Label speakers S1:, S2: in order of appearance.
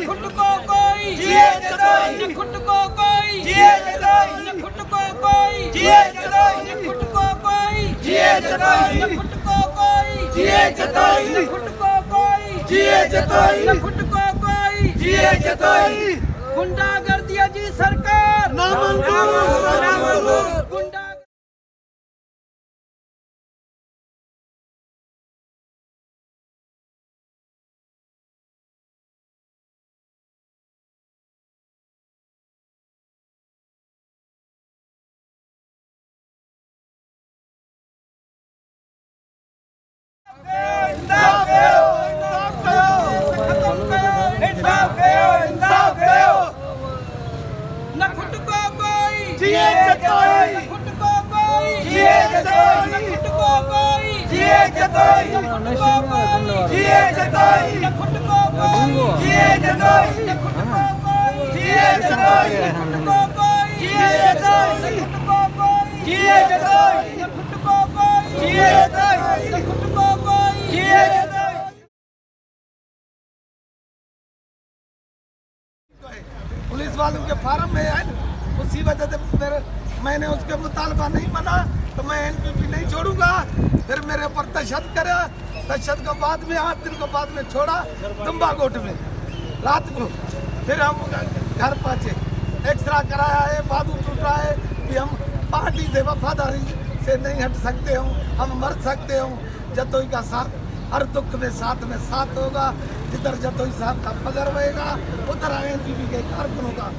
S1: खुद को कोई
S2: जिए जताई
S1: खुद को कोई
S2: जिए जताई
S1: खुद को कोई
S2: जिए जताई
S1: खुद को कोई
S2: जिए जताई
S1: खुद को कोई
S2: जिए जताई
S1: खुद को कोई
S2: जिए जताई
S1: खुद को कोई
S2: जिए जताई
S1: गुंडागर्दी जी सरकार
S2: ना मंजूर
S1: गुंडा न खुद को कोई
S2: जिए जताई
S1: खुद को कोई
S2: जिए जताई
S1: खुद को कोई
S2: जिए जताई
S1: खुद को कोई
S2: जिए जताई
S1: खुद को कोई
S2: जिए जताई
S1: खुद को कोई
S2: जिए जताई
S1: खुद को कोई
S2: जिए जताई
S1: खुद को कोई
S2: जिए जताई
S1: खुद को कोई
S2: जिए जताई
S1: खुद को कोई
S2: जिए जताई पुलिस वालों के फार्म में है उसी वजह से मैंने उसके मुतालबा नहीं माना तो मैं एनपीपी नहीं छोड़ूंगा। फिर मेरे ऊपर तशद्दुद करा, तशद्दुद को बाद में 8 दिन को बाद में छोड़ा दुम्बाकोट में रात को। फिर हम घर पहुंचे, एक्सरा कराया है, बाजू टूटा है कि हम पार्टी से वफादारी से नहीं हट सकते हो, हम मर सकते हो। जतोई का साथ हर दुख में साथ होगा, जिधर जतोई साहब का पगर रहेगा उधर एनपीपी के कारकुनों का